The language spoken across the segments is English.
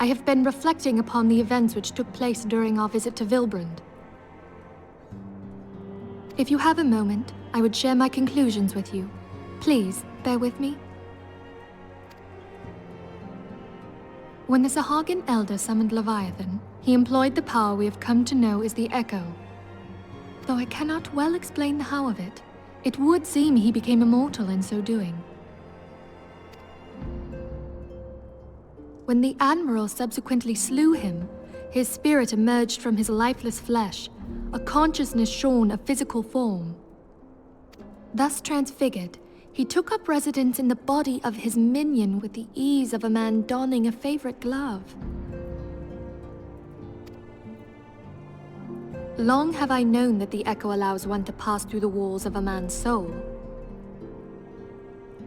I have been reflecting upon the events which took place during our visit to Vilbrand. If you have a moment, I would share my conclusions with you. Please, bear with me. When the Sahagin Elder summoned Leviathan, he employed the power we have come to know as the Echo. Though I cannot well explain the how of it, it would seem he became immortal in so doing. When the Admiral subsequently slew him, his spirit emerged from his lifeless flesh, a consciousness shorn of physical form. Thus transfigured, he took up residence in the body of his minion with the ease of a man donning a favorite glove. Long have I known that the Echo allows one to pass through the walls of a man's soul.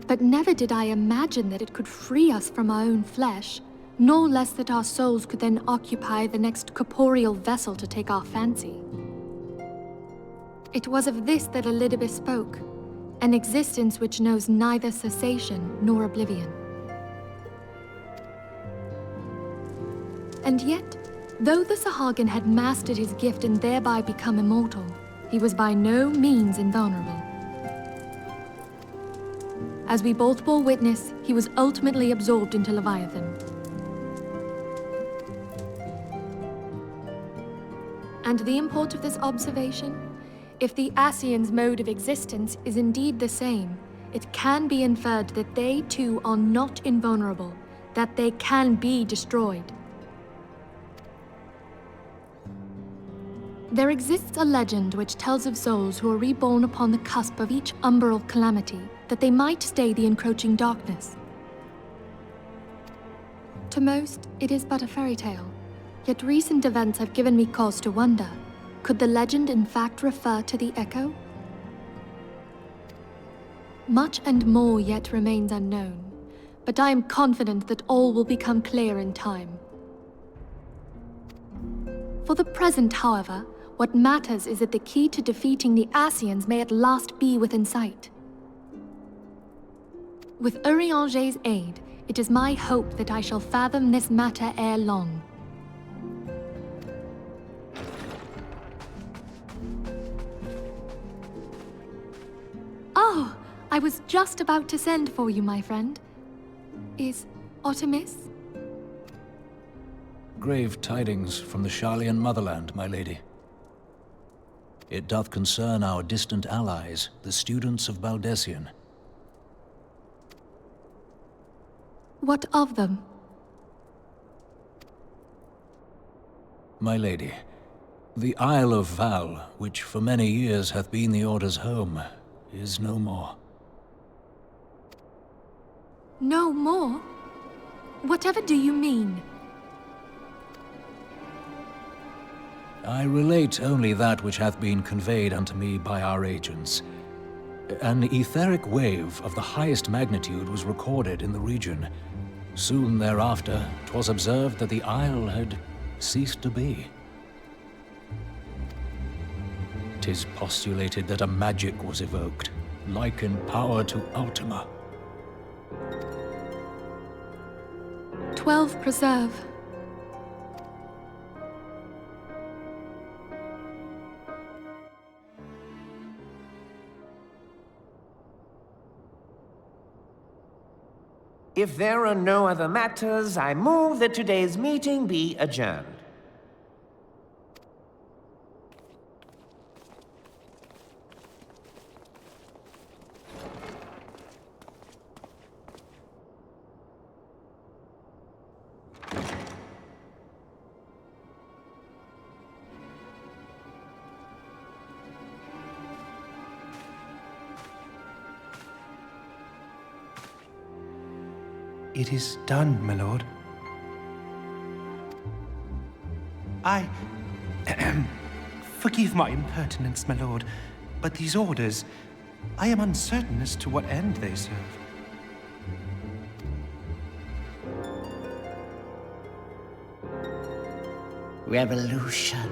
But never did I imagine that it could free us from our own flesh, no less that our souls could then occupy the next corporeal vessel to take our fancy. It was of this that Elizabeth spoke, an existence which knows neither cessation nor oblivion. And yet, though the Sahagin had mastered his gift and thereby become immortal, he was by no means invulnerable. As we both bore witness, he was ultimately absorbed into Leviathan. And the import of this observation? If the Ascians' mode of existence is indeed the same, it can be inferred that they too are not invulnerable, that they can be destroyed. There exists a legend which tells of souls who are reborn upon the cusp of each umbral calamity, that they might stay the encroaching darkness. To most, it is but a fairy tale, yet recent events have given me cause to wonder. Could the legend in fact refer to the Echo? Much and more yet remains unknown, but I am confident that all will become clear in time. For the present, however, what matters is that the key to defeating the Ascians may at last be within sight. With Urianger's aid, it is my hope that I shall fathom this matter ere long. Oh, I was just about to send for you, my friend. Is Artemis? Grave tidings from the Sharlayan motherland, my lady. It doth concern our distant allies, the students of Baldessian. What of them? My lady, the Isle of Val, which for many years hath been the Order's home, is no more. No more? Whatever do you mean? I relate only that which hath been conveyed unto me by our agents. An etheric wave of the highest magnitude was recorded in the region. Soon thereafter, 'twas observed that the isle had ceased to be. 'Tis postulated that a magic was evoked, like in power to Ultima. 12 preserve. If there are no other matters, I move that today's meeting be adjourned. It is done, my lord. Forgive my impertinence, my lord, but these orders, I am uncertain as to what end they serve. Revolution.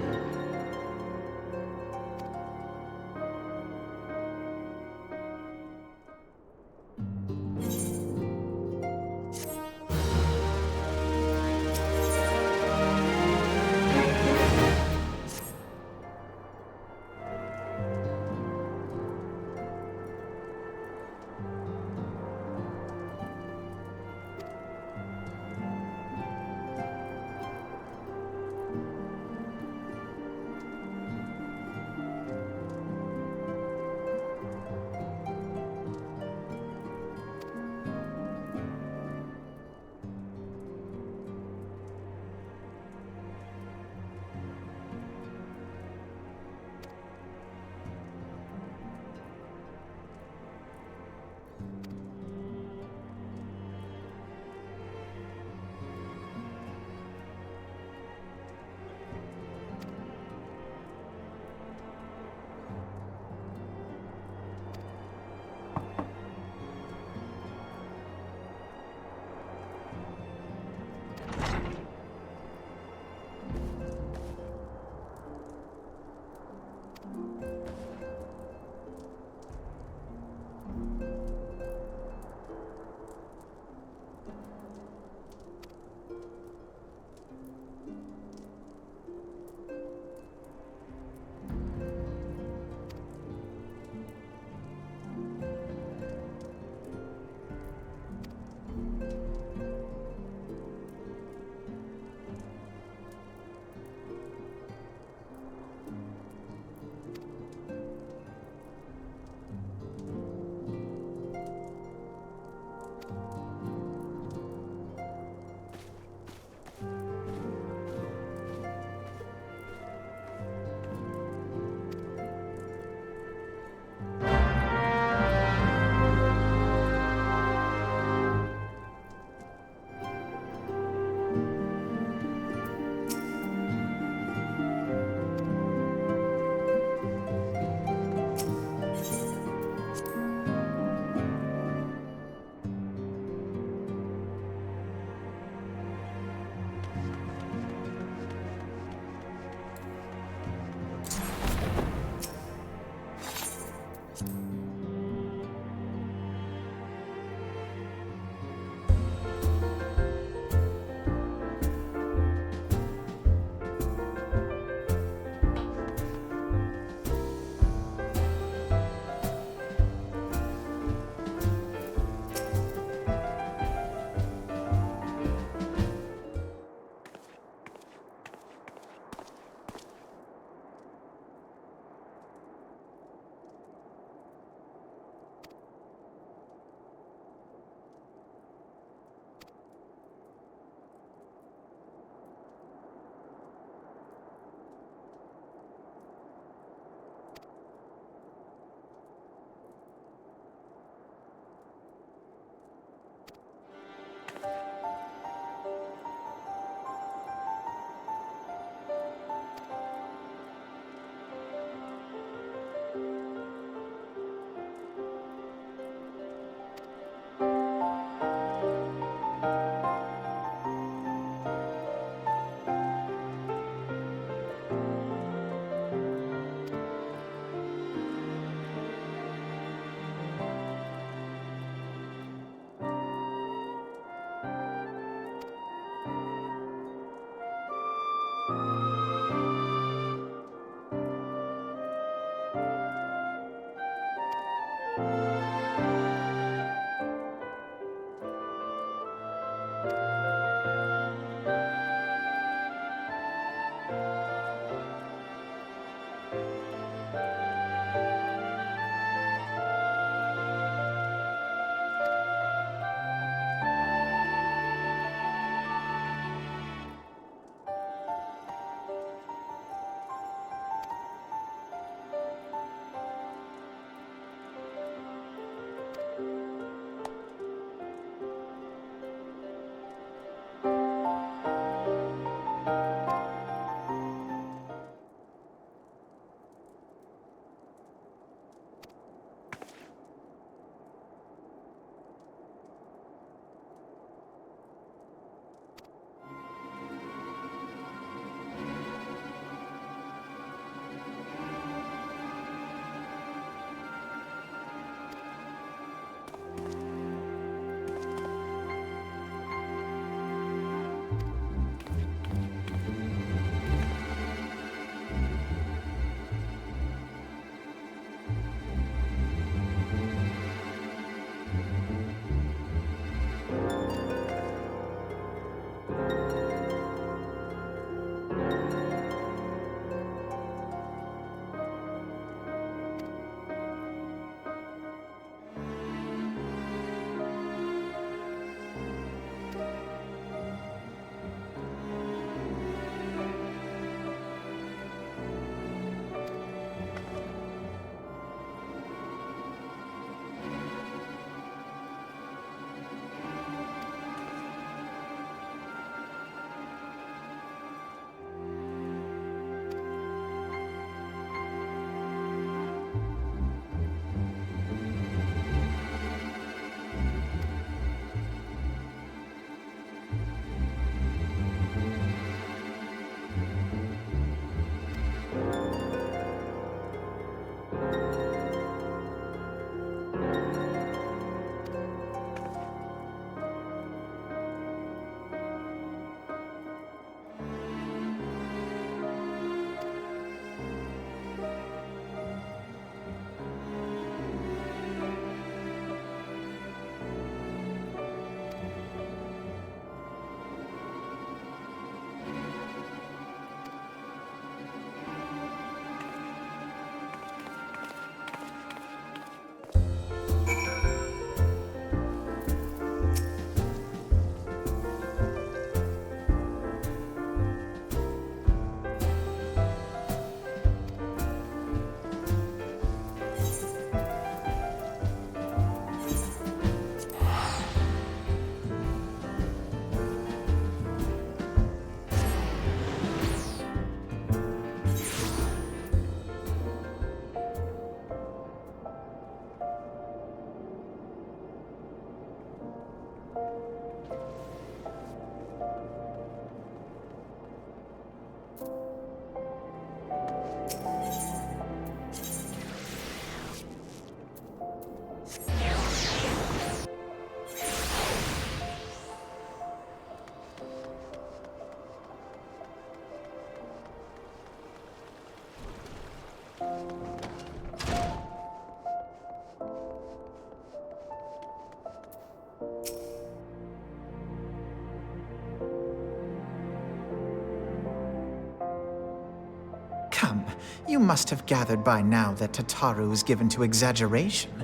Come, you must have gathered by now that Tataru is given to exaggeration.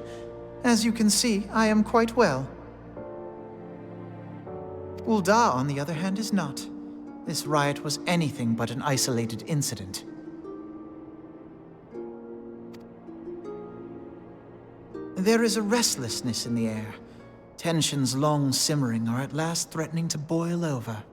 As you can see, I am quite well. Ul'dah, on the other hand, is not. This riot was anything but an isolated incident. There is a restlessness in the air. Tensions long simmering are at last threatening to boil over.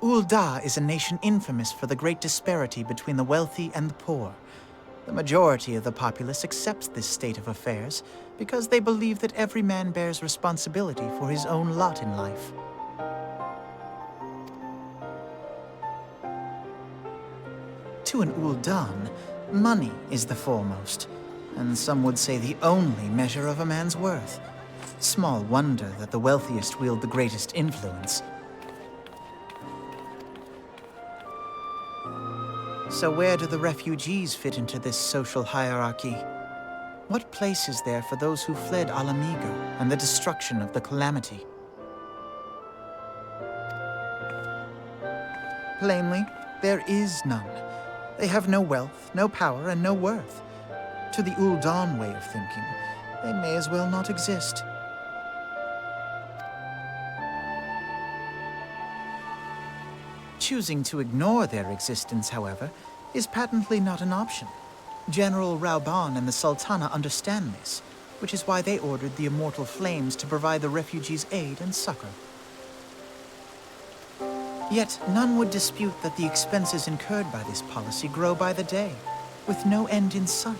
Ul'dah is a nation infamous for the great disparity between the wealthy and the poor. The majority of the populace accepts this state of affairs because they believe that every man bears responsibility for his own lot in life. To an Ul'dan, money is the foremost, and some would say the only measure of a man's worth. Small wonder that the wealthiest wield the greatest influence. So where do the refugees fit into this social hierarchy? What place is there for those who fled Alamigo and the destruction of the Calamity? Plainly, there is none. They have no wealth, no power, and no worth. To the Ul'dan way of thinking, they may as well not exist. Choosing to ignore their existence, however, is patently not an option. General Ramuh and the Sultana understand this, which is why they ordered the Immortal Flames to provide the refugees aid and succor. Yet none would dispute that the expenses incurred by this policy grow by the day, with no end in sight.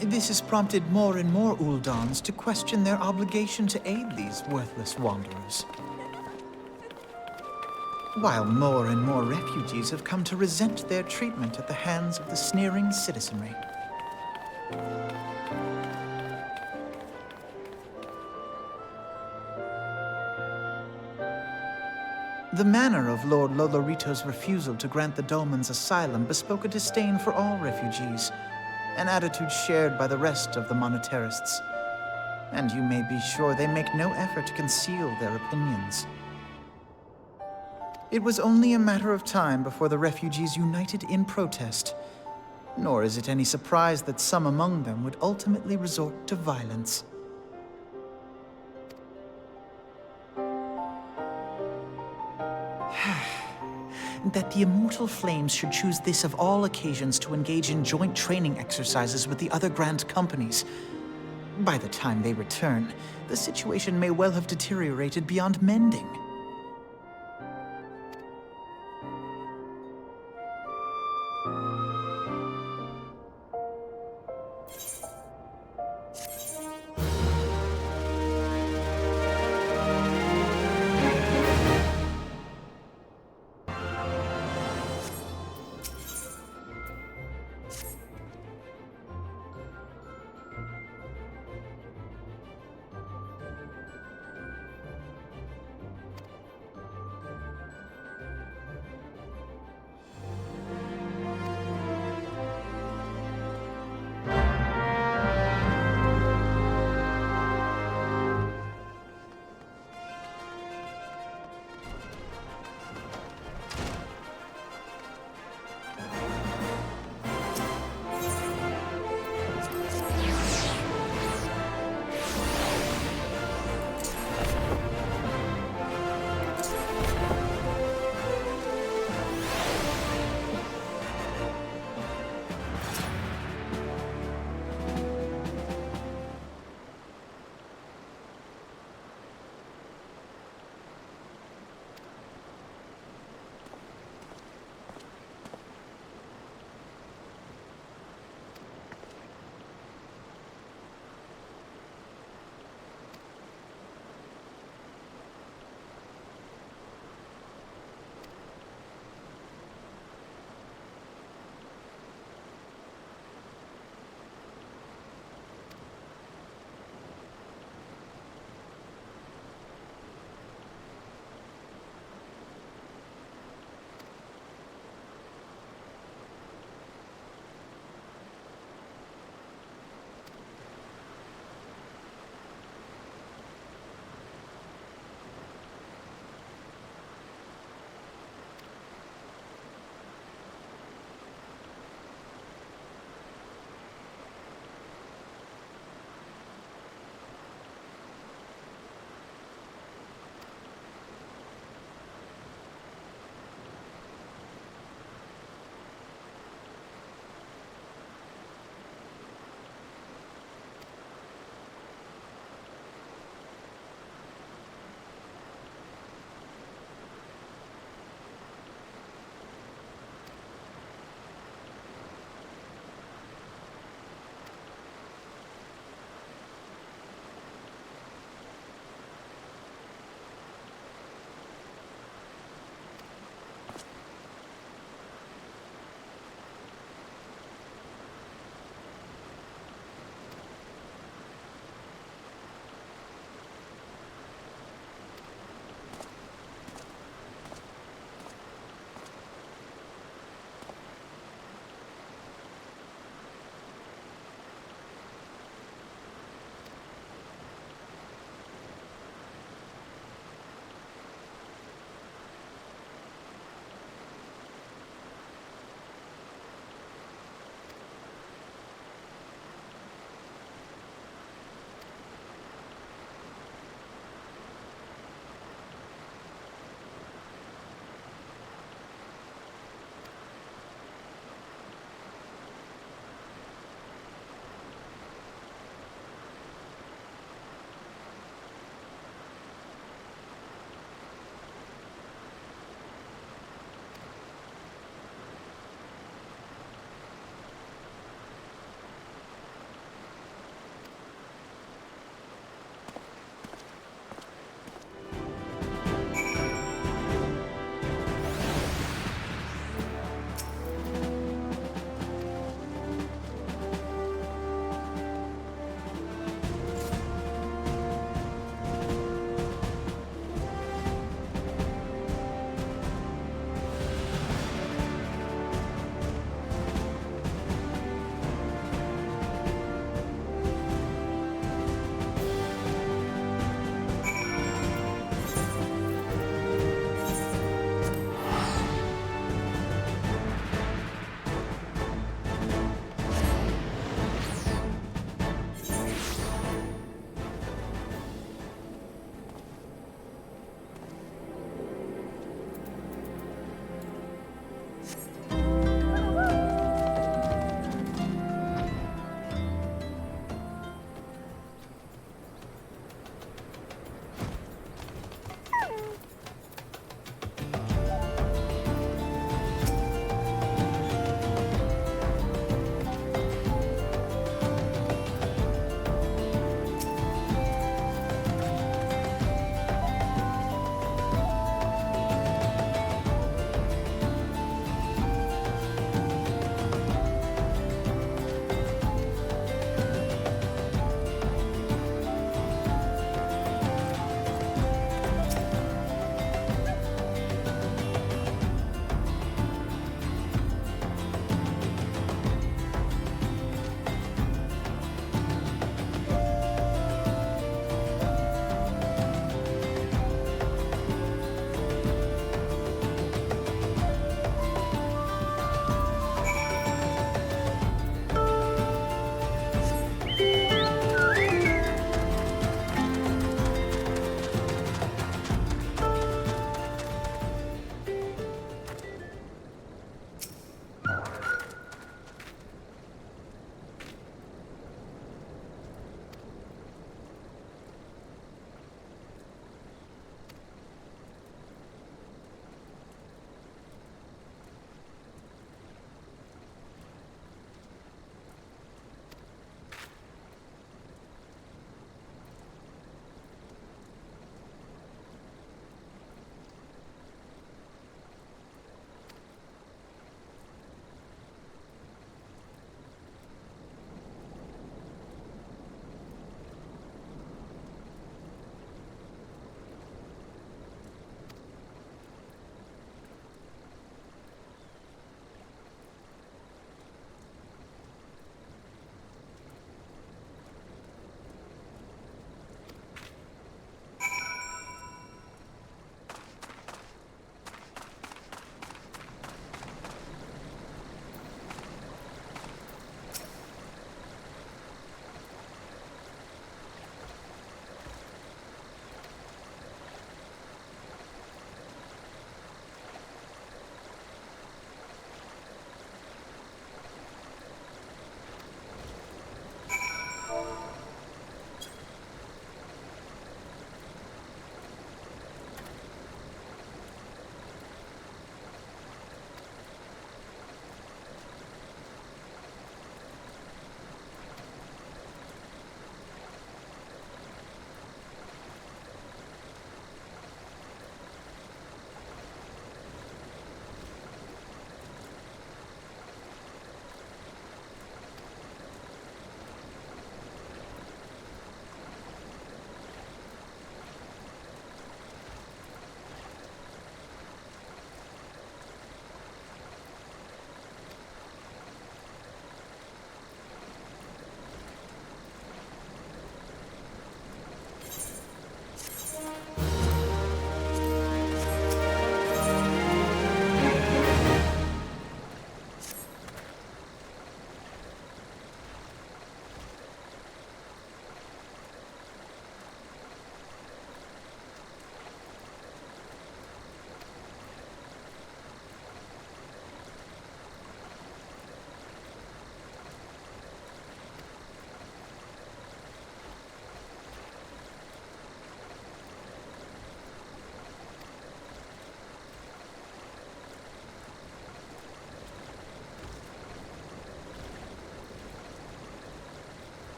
This has prompted more and more Ul'dans to question their obligation to aid these worthless wanderers. While more and more refugees have come to resent their treatment at the hands of the sneering citizenry. The manner of Lord Lolorito's refusal to grant the Dolmens asylum bespoke a disdain for all refugees, an attitude shared by the rest of the monetarists. And you may be sure they make no effort to conceal their opinions. It was only a matter of time before the refugees united in protest, nor is it any surprise that some among them would ultimately resort to violence. That the Immortal Flames should choose this of all occasions to engage in joint training exercises with the other Grand Companies. By the time they return, the situation may well have deteriorated beyond mending.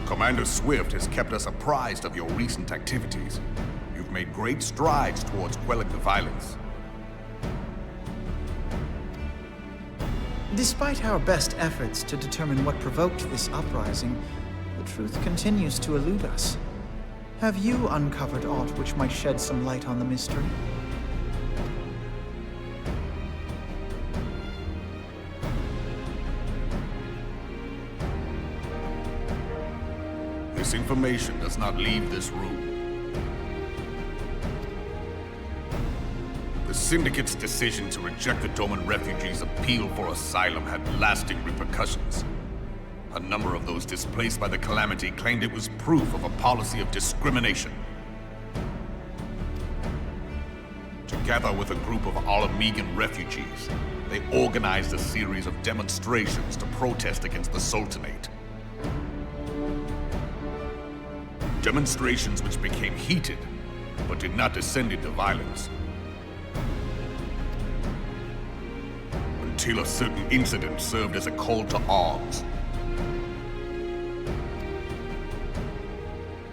Commander Swift has kept us apprised of your recent activities. You've made great strides towards quelling the violence. Despite our best efforts to determine what provoked this uprising, the truth continues to elude us. Have you uncovered aught which might shed some light on the mystery? This information does not leave this room. The Syndicate's decision to reject the Doman refugees' appeal for asylum had lasting repercussions. A number of those displaced by the calamity claimed it was proof of a policy of discrimination. Together with a group of Alamegan refugees, they organized a series of demonstrations to protest against the Sultanate. Demonstrations which became heated, but did not descend into violence. Until a certain incident served as a call to arms.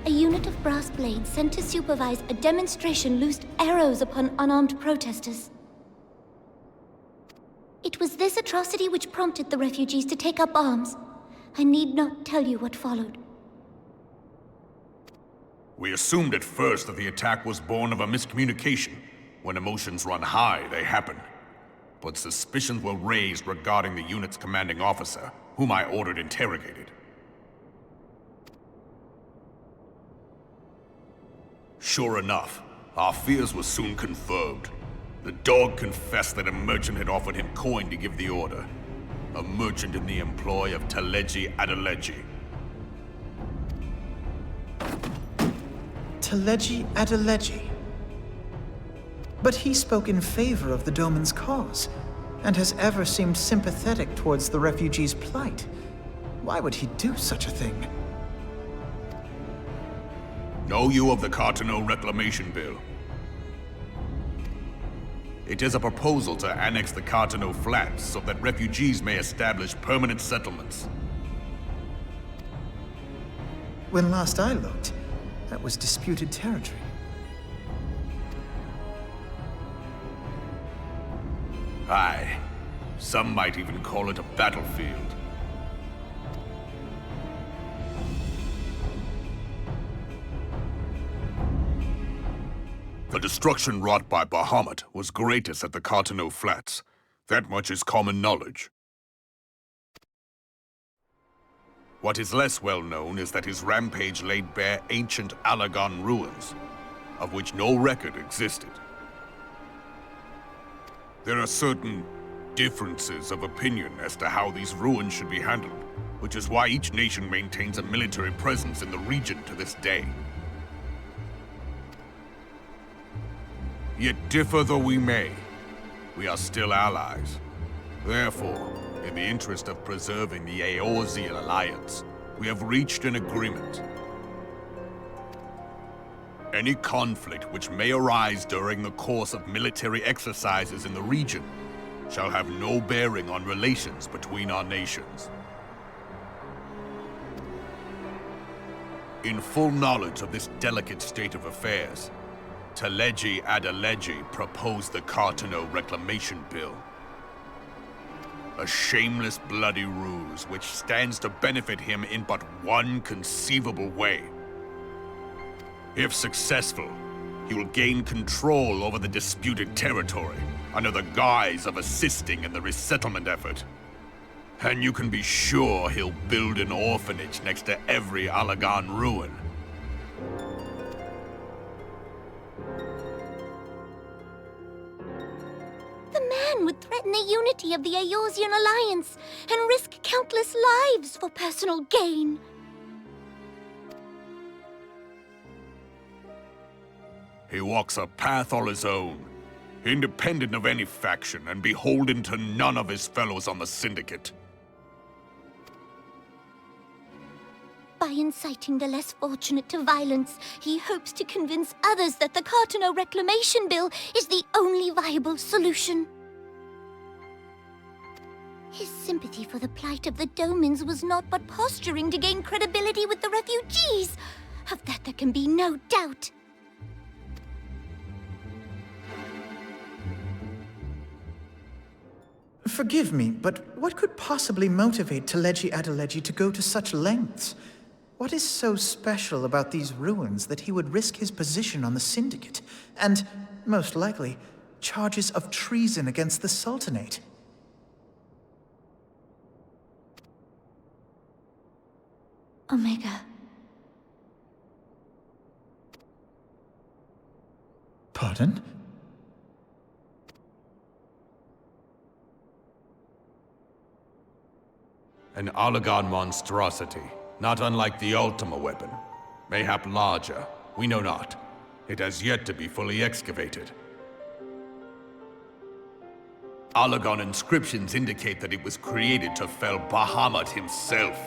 A unit of brass blades sent to supervise a demonstration loosed arrows upon unarmed protesters. It was this atrocity which prompted the refugees to take up arms. I need not tell you what followed. We assumed at first that the attack was born of a miscommunication. When emotions run high, they happen. But suspicions were raised regarding the unit's commanding officer, whom I ordered interrogated. Sure enough, our fears were soon confirmed. The dog confessed that a merchant had offered him coin to give the order. A merchant in the employ of Teleji Adeleji. Teleji Adeleji. But he spoke in favor of the Doman's cause, and has ever seemed sympathetic towards the refugees' plight. Why would he do such a thing? Know you of the Cartano Reclamation Bill? It is a proposal to annex the Cartano Flats so that refugees may establish permanent settlements. When last I looked, that was disputed territory. Aye. Some might even call it a battlefield. The destruction wrought by Bahamut was greatest at the Cartano Flats. That much is common knowledge. What is less well known is that his rampage laid bare ancient Alagon ruins, of which no record existed. There are certain differences of opinion as to how these ruins should be handled, which is why each nation maintains a military presence in the region to this day. Yet differ though we may, we are still allies. Therefore, in the interest of preserving the Eorzean alliance, we have reached an agreement. Any conflict which may arise during the course of military exercises in the region shall have no bearing on relations between our nations. In full knowledge of this delicate state of affairs, Teleji Adeleji proposed the Cartano Reclamation Bill. A shameless bloody ruse which stands to benefit him in but one conceivable way. If successful, he will gain control over the disputed territory under the guise of assisting in the resettlement effort. And you can be sure he'll build an orphanage next to every Alagon ruin. The man would threaten the unity of the Eorzean alliance and risk countless lives for personal gain. He walks a path all his own, independent of any faction and beholden to none of his fellows on the Syndicate. By inciting the less fortunate to violence, he hopes to convince others that the Cartano Reclamation Bill is the only viable solution. His sympathy for the plight of the Domans was not but posturing to gain credibility with the refugees. Of that there can be no doubt. Forgive me, but what could possibly motivate Teleji Adeleji to go to such lengths? What is so special about these ruins that he would risk his position on the Syndicate, and, most likely, charges of treason against the Sultanate? Omega. Pardon? An Oligon monstrosity, not unlike the Ultima weapon. Mayhap larger, we know not. It has yet to be fully excavated. Oligon inscriptions indicate that it was created to fell Bahamut himself.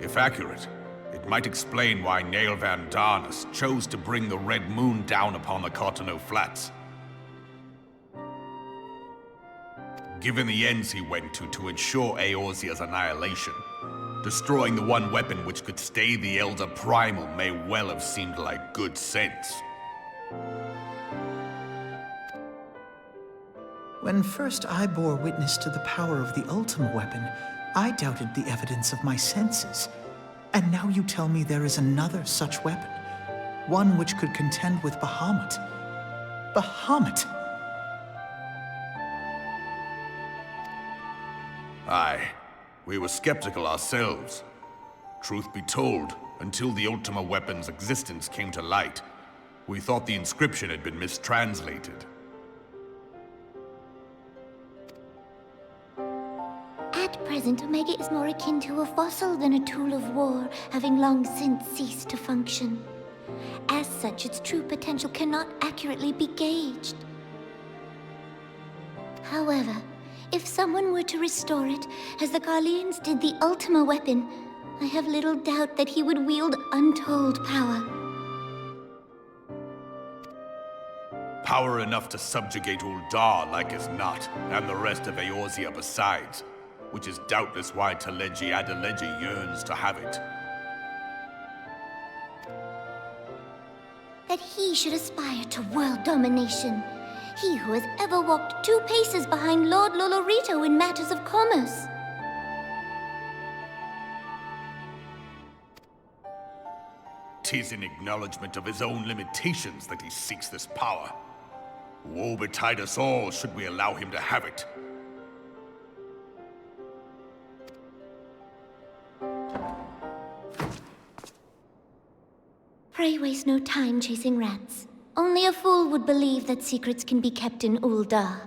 If accurate, it might explain why Nail Van Darnus chose to bring the Red Moon down upon the Cotonou Flats. Given the ends he went to ensure Eorzea's annihilation, destroying the one weapon which could stay the Elder Primal may well have seemed like good sense. When first I bore witness to the power of the Ultima weapon, I doubted the evidence of my senses. And now you tell me there is another such weapon. One which could contend with Bahamut. Bahamut! Aye, we were skeptical ourselves. Truth be told, until the Ultima weapon's existence came to light, we thought the inscription had been mistranslated. At present, Omega is more akin to a fossil than a tool of war, having long since ceased to function. As such, its true potential cannot accurately be gauged. However, if someone were to restore it, as the Garleans did the Ultima weapon, I have little doubt that he would wield untold power. Power enough to subjugate Uldar like as not, and the rest of Eorzea besides, which is doubtless why Teleji Adeleji yearns to have it. That he should aspire to world domination. He who has ever walked 2 paces behind Lord Lolorito in matters of commerce. Tis in acknowledgement of his own limitations that he seeks this power. Woe betide us all should we allow him to have it. Pray waste no time chasing rats. Only a fool would believe that secrets can be kept in Uldar.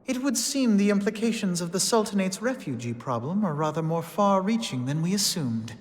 It would seem the implications of the Sultanate's refugee problem are rather more far-reaching than we assumed.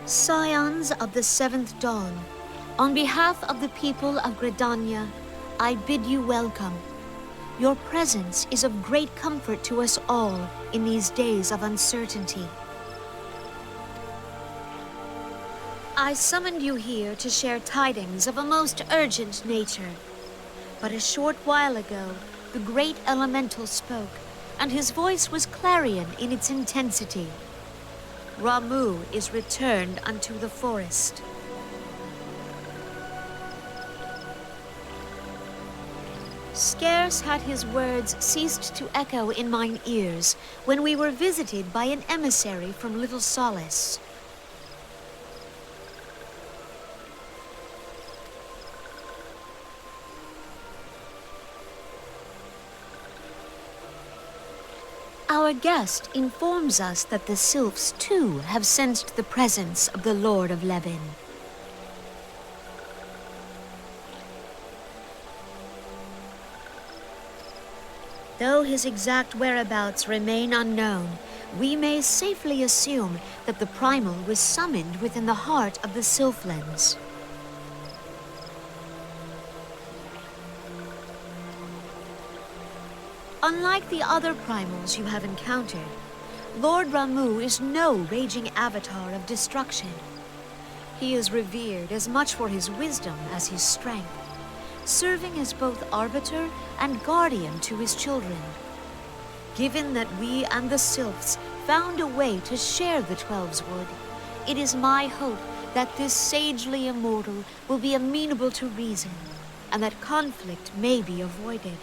Scions of the Seventh Dawn, on behalf of the people of Gridania, I bid you welcome. Your presence is of great comfort to us all in these days of uncertainty. I summoned you here to share tidings of a most urgent nature. But a short while ago, the great elemental spoke, and his voice was clarion in its intensity. Ramuh is returned unto the forest. Scarce had his words ceased to echo in mine ears when we were visited by an emissary from Little Solace. Our guest informs us that the sylphs too have sensed the presence of the Lord of Levin. Though his exact whereabouts remain unknown, we may safely assume that the primal was summoned within the heart of the Sylphlands. Unlike the other primals you have encountered, Lord Ramuh is no raging avatar of destruction. He is revered as much for his wisdom as his strength, serving as both arbiter and guardian to his children. Given that we and the Sylphs found a way to share the Twelves Wood, it is my hope that this sagely immortal will be amenable to reason, and that conflict may be avoided.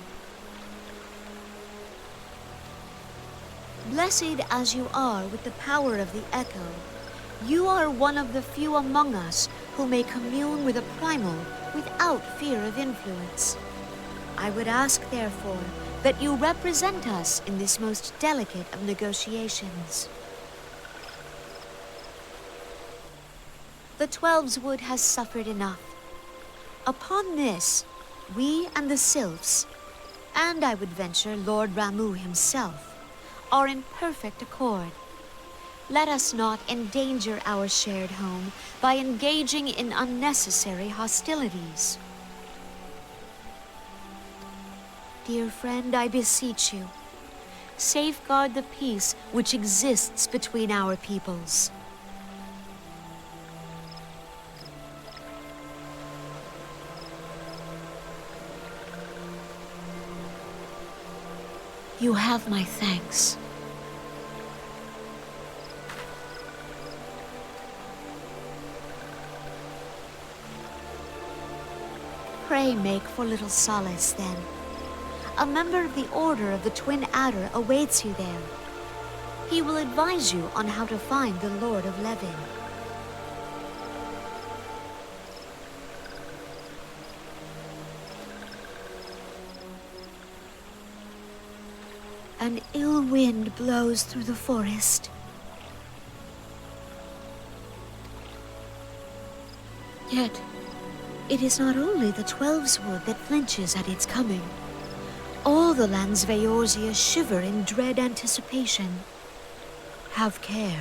Blessed as you are with the power of the Echo, you are one of the few among us who may commune with a primal without fear of influence. I would ask, therefore, that you represent us in this most delicate of negotiations. The Twelves Wood has suffered enough. Upon this, we and the Sylphs, and I would venture Lord Ramuh himself, are in perfect accord. Let us not endanger our shared home by engaging in unnecessary hostilities. Dear friend, I beseech you, safeguard the peace which exists between our peoples. You have my thanks. Pray make for Little Solace, then. A member of the Order of the Twin Adder awaits you there. He will advise you on how to find the Lord of Levin. An ill wind blows through the forest. Yet, it is not only the Twelves Wood that flinches at its coming. All the lands Veorzia shiver in dread anticipation. Have care.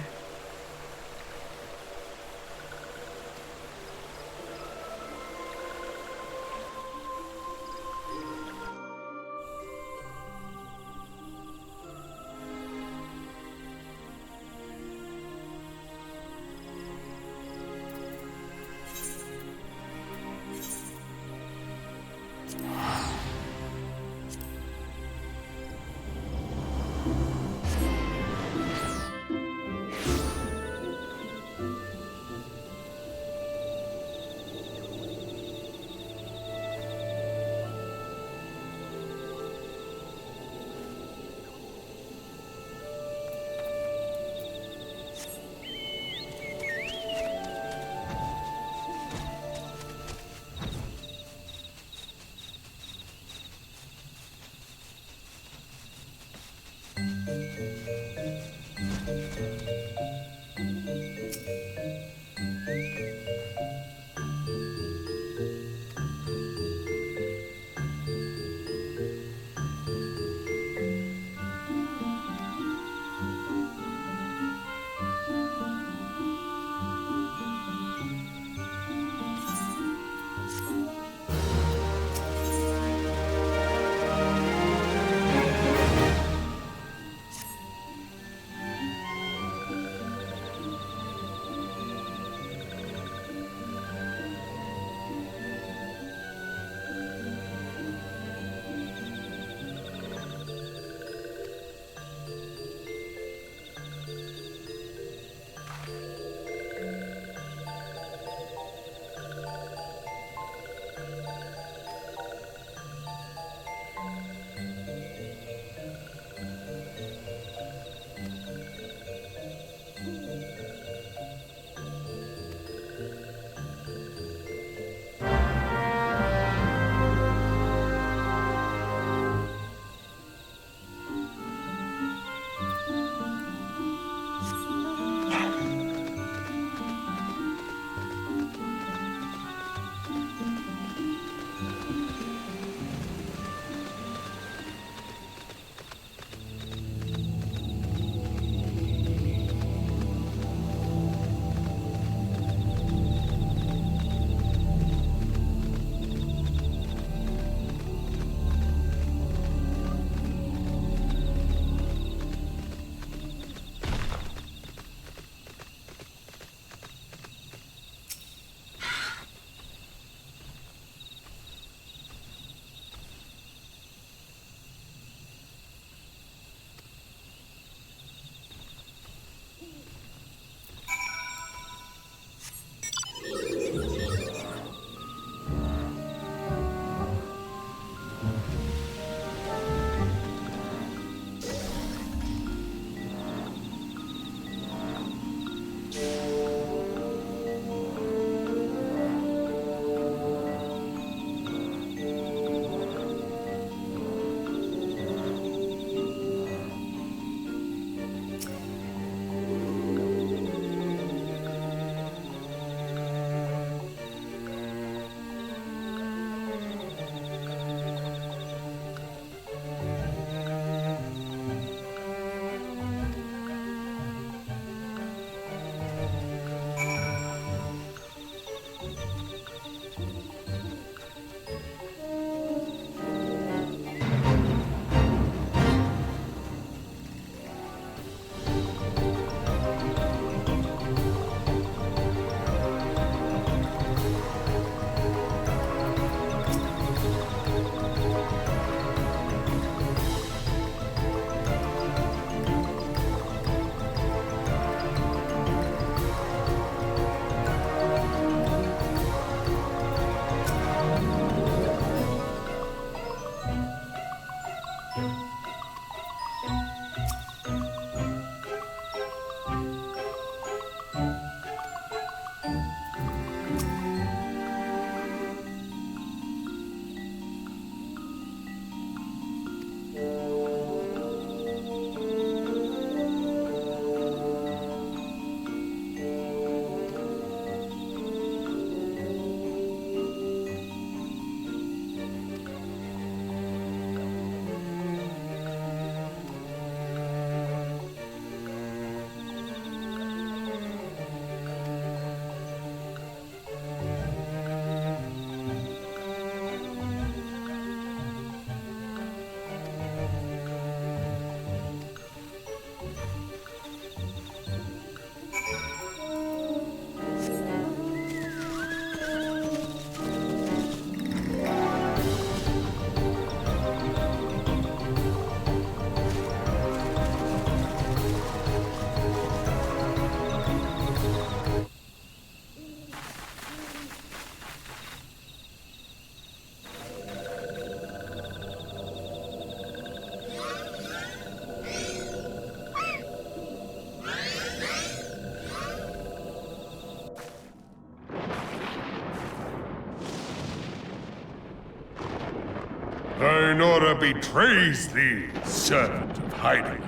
Thine order betrays thee, servant of hiding.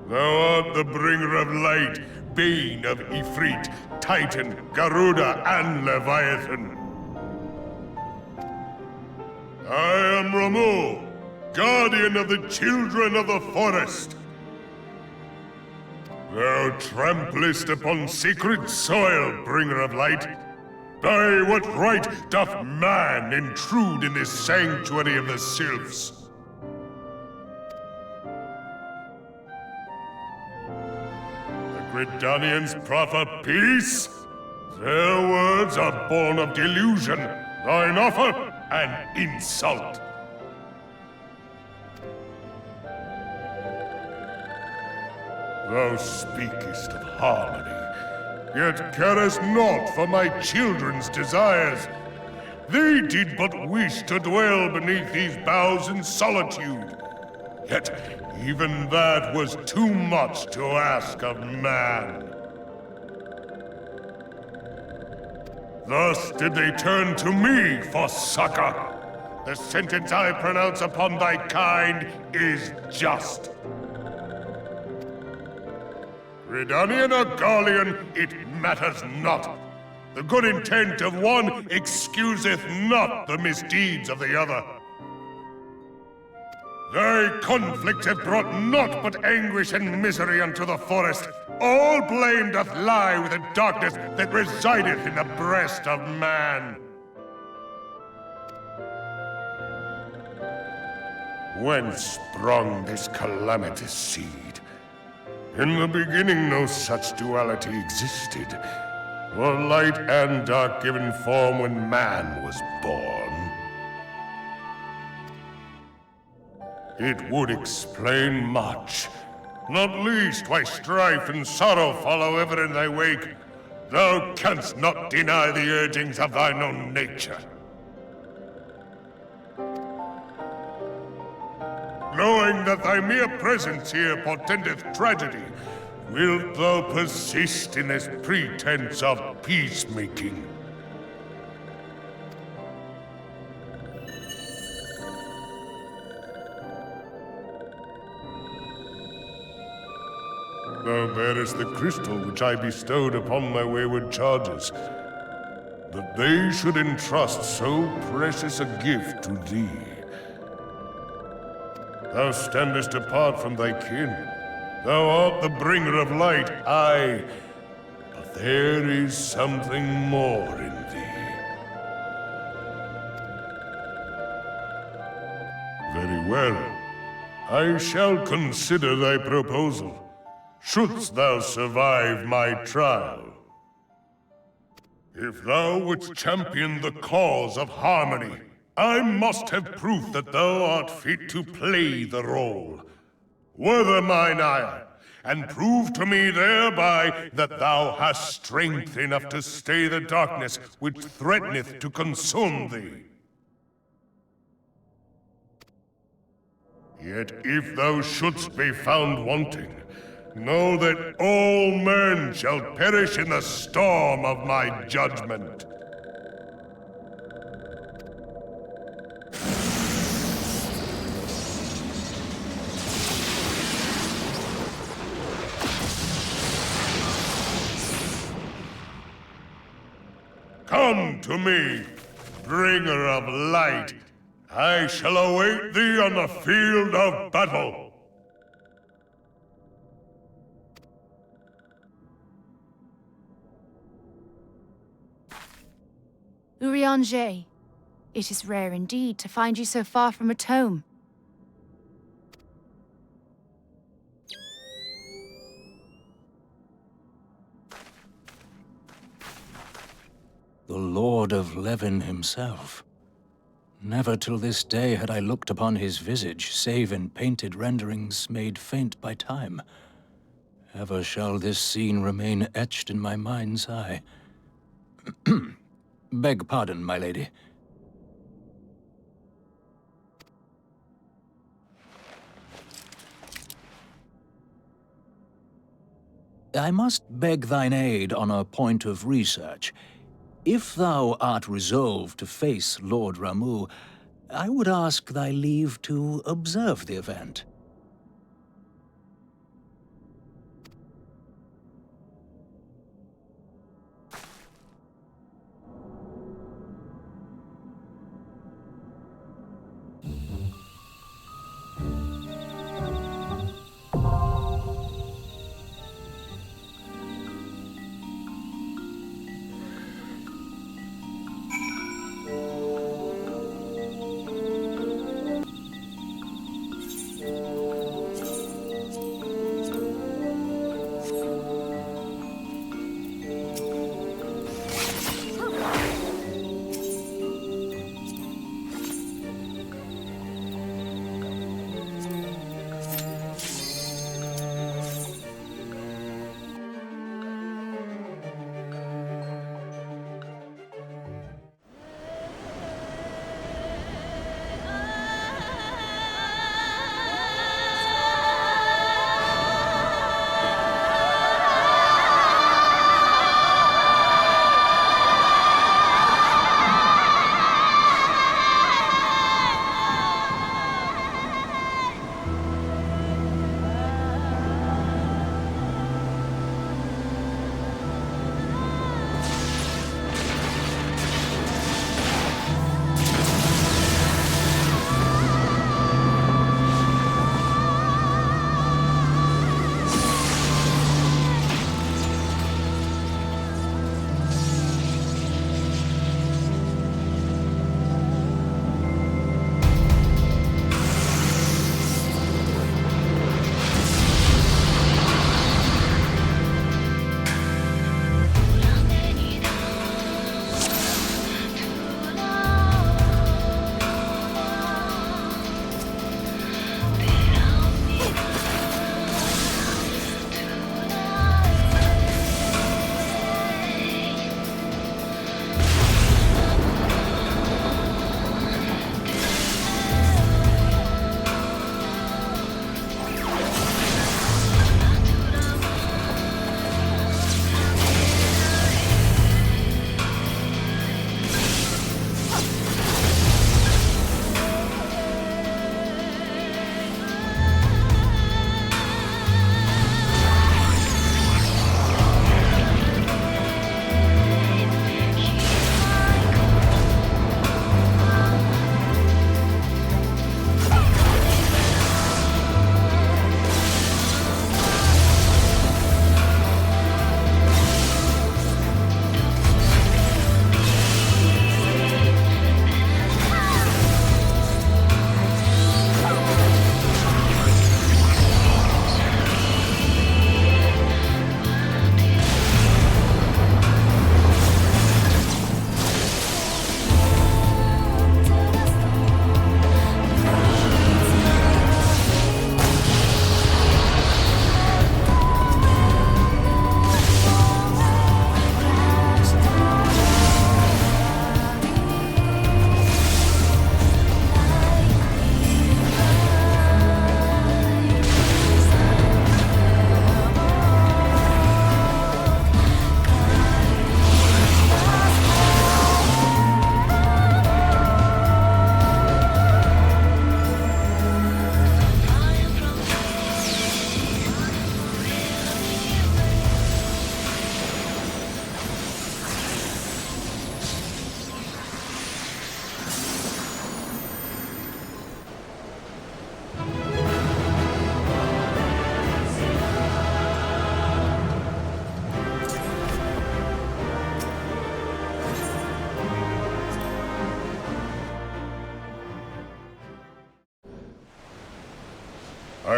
Thou art the bringer of light, bane of Ifrit, Titan, Garuda, and Leviathan. I am Ramuh, guardian of the children of the forest. Thou tramplest upon sacred soil, bringer of light. By what right doth man intrude in this sanctuary of the sylphs? Gridanians proffer peace? Their words are born of delusion, thine offer an insult. Thou speakest of harmony, yet carest naught for my children's desires. They did but wish to dwell beneath these boughs in solitude. Yet even that was too much to ask of man. Thus did they turn to me for succor. The sentence I pronounce upon thy kind is just. Redanian or Garlean, it matters not. The good intent of one excuseth not the misdeeds of the other. Thy conflicts have brought naught but anguish and misery unto the forest. All blame doth lie with the darkness that resideth in the breast of man. Whence sprung this calamitous seed? In the beginning no such duality existed, for light and dark given form when man was born. It would explain much, not least why strife and sorrow follow ever in thy wake. Thou canst not deny the urgings of thine own nature. Knowing that thy mere presence here portendeth tragedy, wilt thou persist in this pretense of peacemaking? Thou bearest the crystal which I bestowed upon my wayward charges, that they should entrust so precious a gift to thee. Thou standest apart from thy kin. Thou art the bringer of light, aye, but there is something more in thee. Very well. I shall consider thy proposal. shouldst thou survive my trial. If thou wouldst champion the cause of harmony, I must have proof that thou art fit to play the role. Wither mine ire, and prove to me thereby that thou hast strength enough to stay the darkness which threateneth to consume thee. Yet if thou shouldst be found wanting, know that all men shall perish in the storm of my judgment. Come to me, bringer of light. I shall await thee on the field of battle. Urianger, it is rare indeed to find you so far from a tome. The Lord of Levin himself. Never till this day had I looked upon his visage, save in painted renderings made faint by time. Ever shall this scene remain etched in my mind's eye. Beg pardon, my lady. I must beg thine aid on a point of research. If thou art resolved to face Lord Ramuh, I would ask thy leave to observe the event.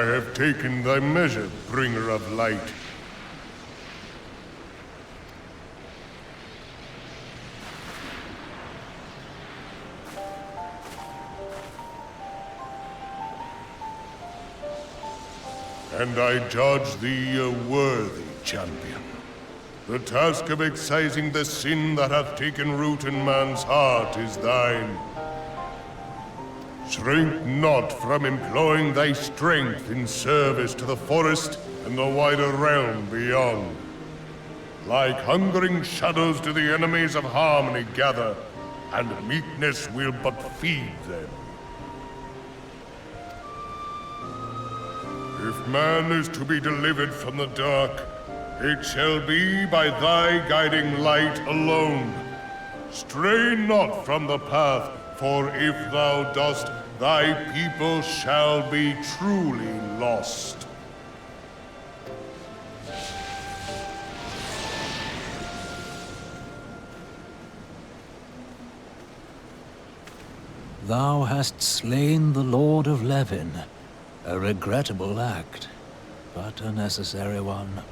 have taken thy measure, bringer of light. And I judge thee a worthy champion. The task of excising the sin that hath taken root in man's heart is thine. Shrink not from employing thy strength in service to the forest and the wider realm beyond. Like hungering shadows do the enemies of harmony gather, and meekness will but feed them. If man is to be delivered from the dark, it shall be by thy guiding light alone. Stray not from the path, for if thou dost, thy people shall be truly lost. Thou hast slain the Lord of Levin. A regrettable act, but a necessary one.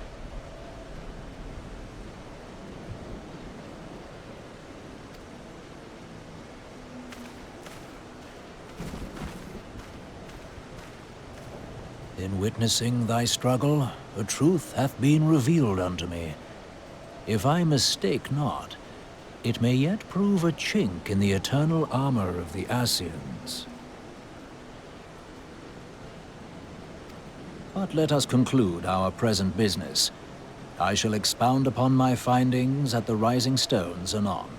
In witnessing thy struggle, a truth hath been revealed unto me. If I mistake not, it may yet prove a chink in the eternal armor of the Assyrians. But let us conclude our present business. I shall expound upon my findings at the Rising Stones anon.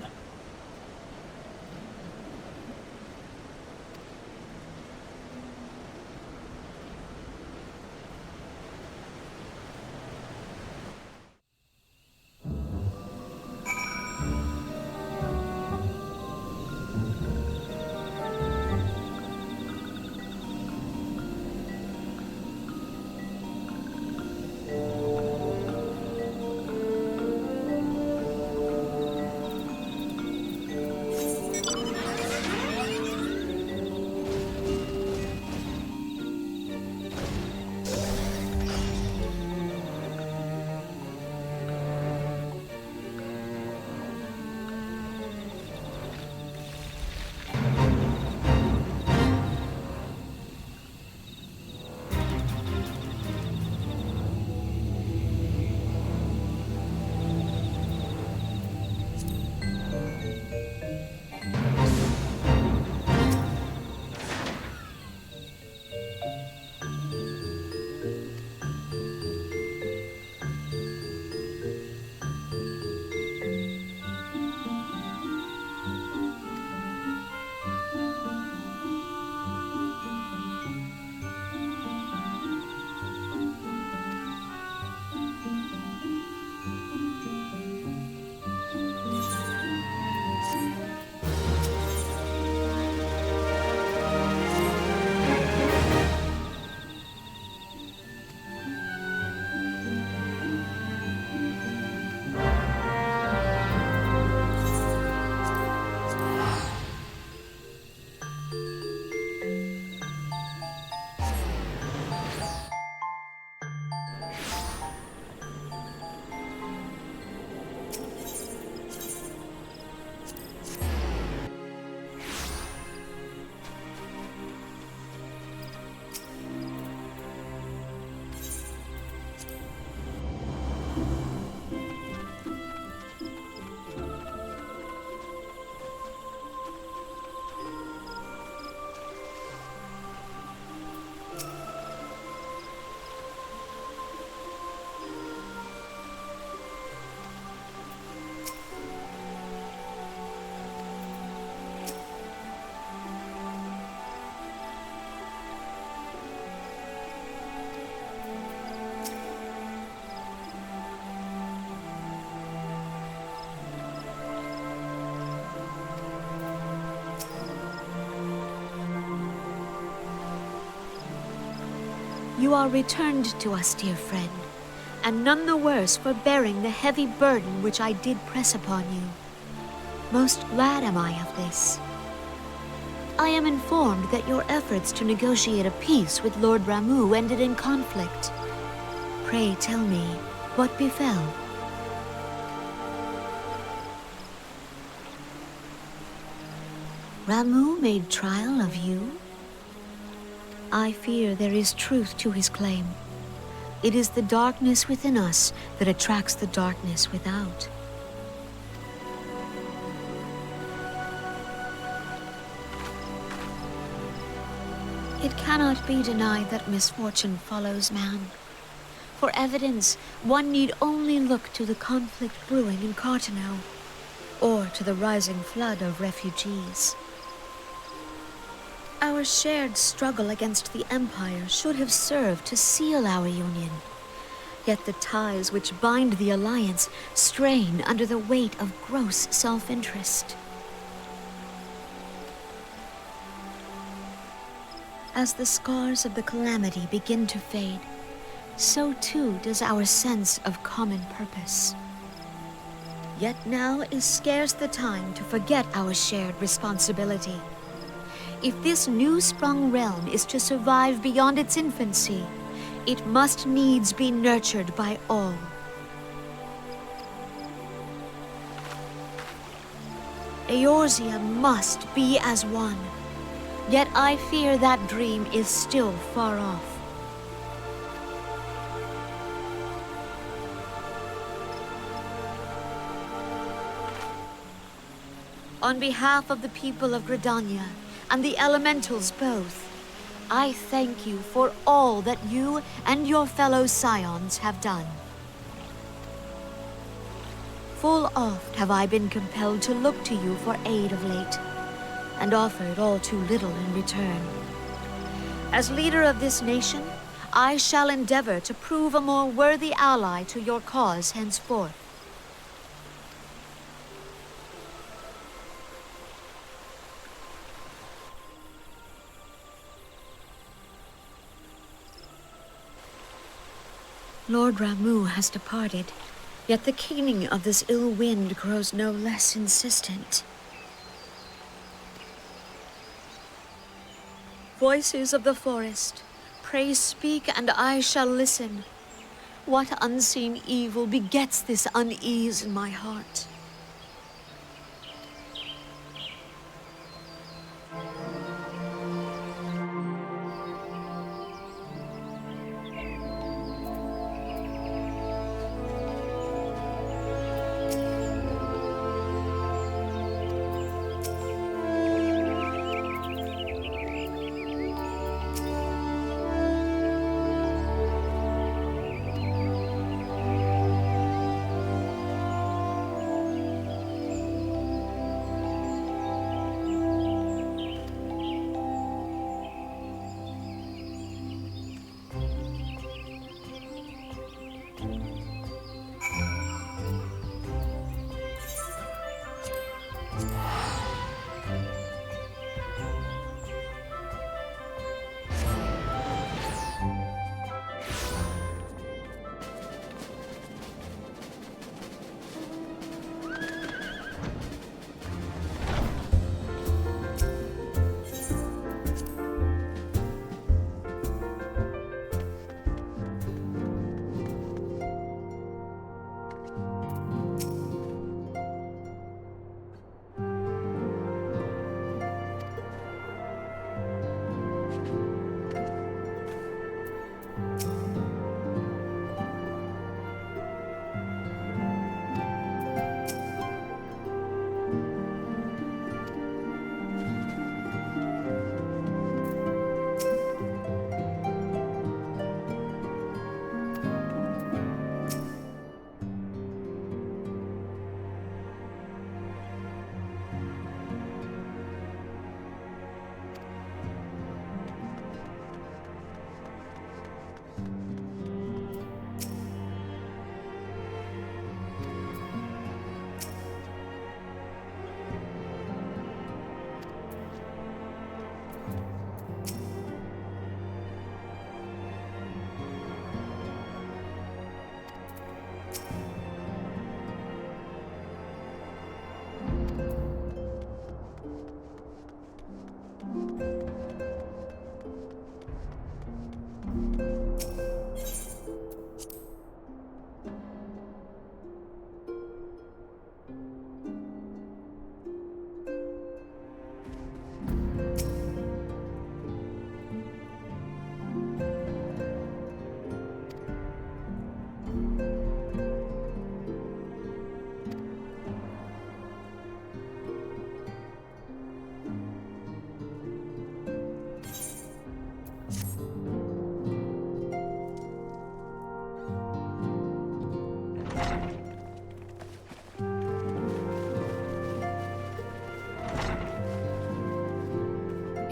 You are returned to us, dear friend, and none the worse for bearing the heavy burden which I did press upon you. Most glad am I of this. I am informed that your efforts to negotiate a peace with Lord Ramuh ended in conflict. Pray tell me, what befell? Ramuh made trial of you? I fear there is truth to his claim. It is the darkness within us that attracts the darkness without. It cannot be denied that misfortune follows man. For evidence, one need only look to the conflict brewing in Cartano, or to the rising flood of refugees. Our shared struggle against the Empire should have served to seal our union. Yet the ties which bind the Alliance strain under the weight of gross self-interest. As the scars of the calamity begin to fade, so too does our sense of common purpose. Yet now is scarce the time to forget our shared responsibility. If this new-sprung realm is to survive beyond its infancy, it must needs be nurtured by all. Eorzea must be as one. Yet I fear that dream is still far off. On behalf of the people of Gridania and the elementals both, I thank you for all that you and your fellow scions have done. Full oft have I been compelled to look to you for aid of late, and offered all too little in return. As leader of this nation, I shall endeavor to prove a more worthy ally to your cause henceforth. Lord Ramuh has departed, yet the keening of this ill wind grows no less insistent. Voices of the forest, pray speak and I shall listen. What unseen evil begets this unease in my heart?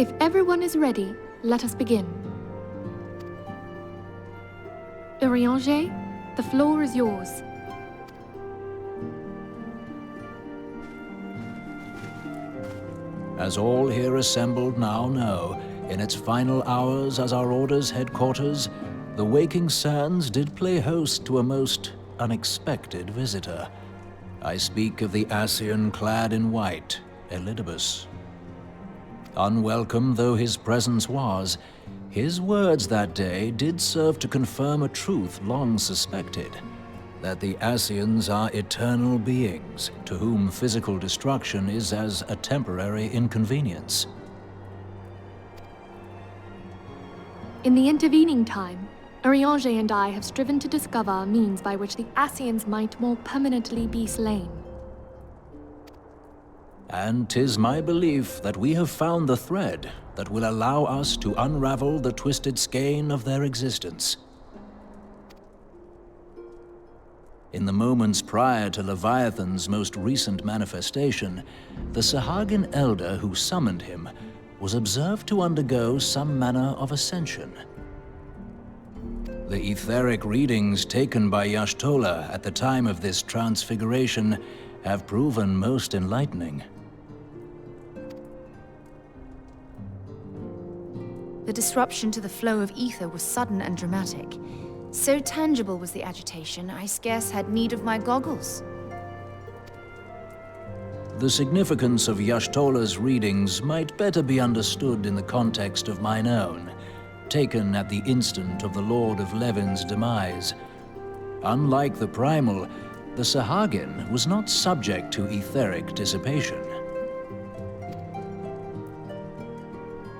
If everyone is ready, let us begin. Urianger, the floor is yours. As all here assembled now know, in its final hours as our Order's headquarters, the Waking Sands did play host to a most unexpected visitor. I speak of the Ascian clad in white, Elidibus. Unwelcome though his presence was, his words that day did serve to confirm a truth long suspected, that the Ascians are eternal beings, to whom physical destruction is as a temporary inconvenience. In the intervening time, Urianger and I have striven to discover means by which the Ascians might more permanently be slain. And 'tis my belief that we have found the thread that will allow us to unravel the twisted skein of their existence. In the moments prior to Leviathan's most recent manifestation, the Sahagin elder who summoned him was observed to undergo some manner of ascension. The etheric readings taken by Y'shtola at the time of this transfiguration have proven most enlightening. The disruption to the flow of ether was sudden and dramatic. So tangible was the agitation, I scarce had need of my goggles. The significance of Y'shtola's readings might better be understood in the context of mine own, taken at the instant of the Lord of Levin's demise. Unlike the Primal, the Sahagin was not subject to etheric dissipation.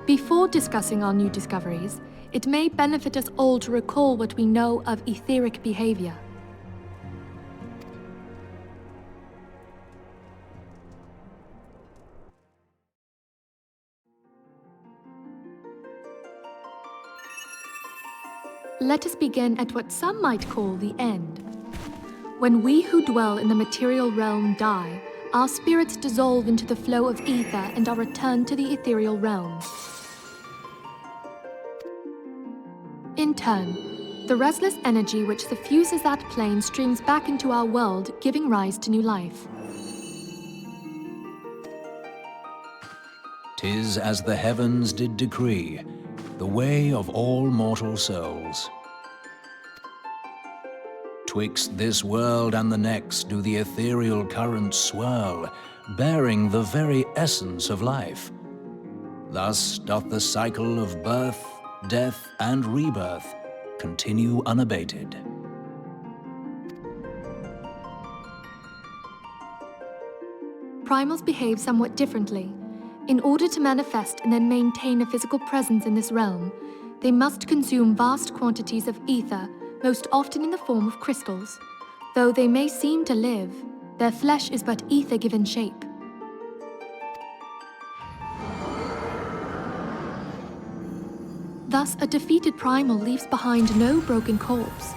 Before discussing our new discoveries, it may benefit us all to recall what we know of etheric behavior. Let us begin at what some might call the end. When we who dwell in the material realm die, our spirits dissolve into the flow of ether and are returned to the ethereal realm. In turn, the restless energy which suffuses that plane streams back into our world, giving rise to new life. 'Tis as the heavens did decree, the way of all mortal souls. Twixt this world and the next do the ethereal currents swirl, bearing the very essence of life. Thus doth the cycle of birth, death, and rebirth continue unabated. Primals behave somewhat differently. In order to manifest and then maintain a physical presence in this realm, they must consume vast quantities of ether, most often in the form of crystals. Though they may seem to live, their flesh is but ether given shape. Thus, a defeated primal leaves behind no broken corpse.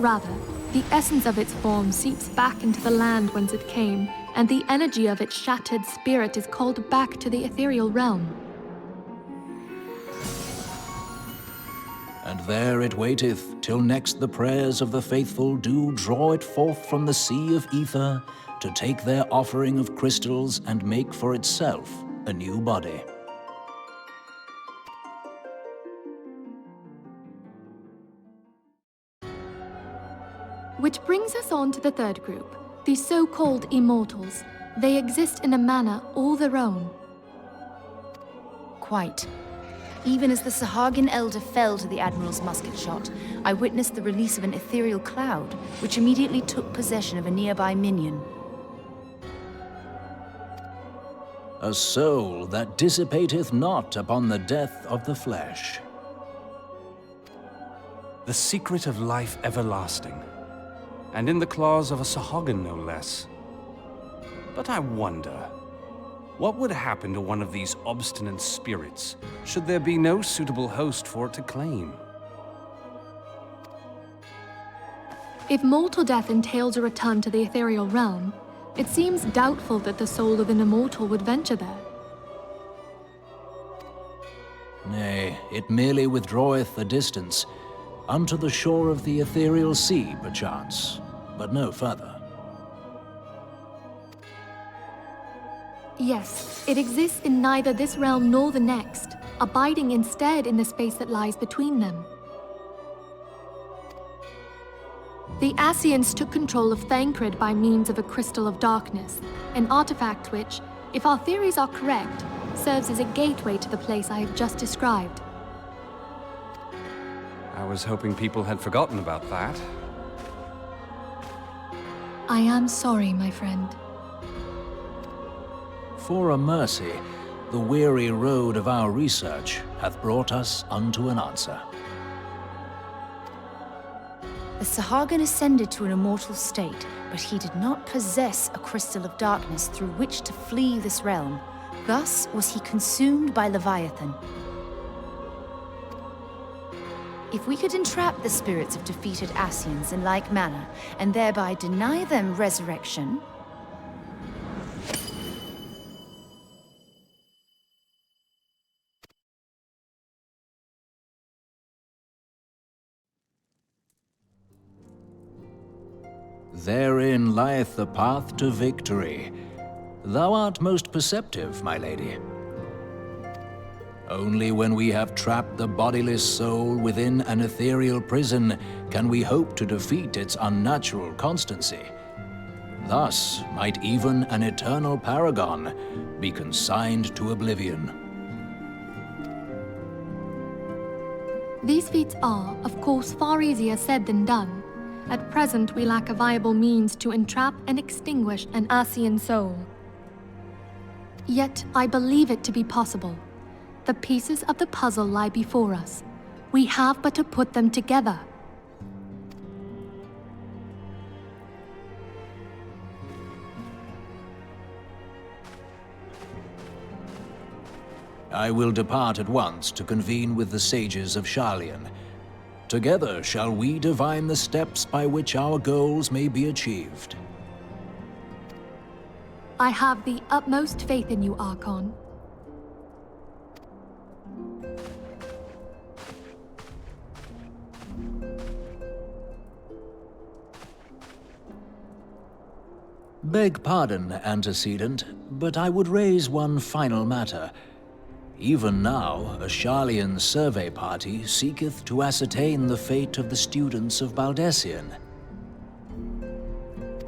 Rather, the essence of its form seeps back into the land whence it came, and the energy of its shattered spirit is called back to the ethereal realm. And there it waiteth, till next the prayers of the faithful do draw it forth from the sea of ether, to take their offering of crystals and make for itself a new body. Which brings us on to the third group, the so-called immortals. They exist in a manner all their own. Quite. Even as the Sahagin elder fell to the Admiral's musket shot, I witnessed the release of an ethereal cloud, which immediately took possession of a nearby minion. A soul that dissipateth not upon the death of the flesh. The secret of life everlasting, and in the claws of a Sahagin no less. But I wonder, what would happen to one of these obstinate spirits, should there be no suitable host for it to claim? If mortal death entails a return to the ethereal realm, it seems doubtful that the soul of an immortal would venture there. Nay, it merely withdraweth a distance, unto the shore of the ethereal sea, perchance, but no further. Yes, it exists in neither this realm nor the next, abiding instead in the space that lies between them. The Ascians took control of Thancred by means of a crystal of darkness, an artifact which, if our theories are correct, serves as a gateway to the place I have just described. I was hoping people had forgotten about that. I am sorry, my friend. For a mercy, the weary road of our research hath brought us unto an answer. The Sahagin ascended to an immortal state, but he did not possess a crystal of darkness through which to flee this realm. Thus was he consumed by Leviathan. If we could entrap the spirits of defeated Ascians in like manner, and thereby deny them resurrection, therein lieth the path to victory. Thou art most perceptive, my lady. Only when we have trapped the bodiless soul within an ethereal prison can we hope to defeat its unnatural constancy. Thus might even an eternal paragon be consigned to oblivion. These feats are, of course, far easier said than done. At present, we lack a viable means to entrap and extinguish an Ascian soul. Yet, I believe it to be possible. The pieces of the puzzle lie before us. We have but to put them together. I will depart at once to convene with the sages of Sharlayan. Together shall we divine the steps by which our goals may be achieved. I have the utmost faith in you, Archon. Beg pardon, antecedent, but I would raise one final matter. Even now, a Sharlayan survey party seeketh to ascertain the fate of the students of Baldessian.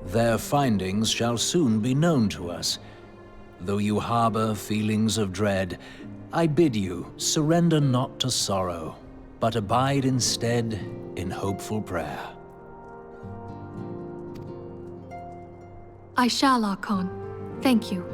Their findings shall soon be known to us. Though you harbor feelings of dread, I bid you surrender not to sorrow, but abide instead in hopeful prayer. I shall, Archon. Thank you.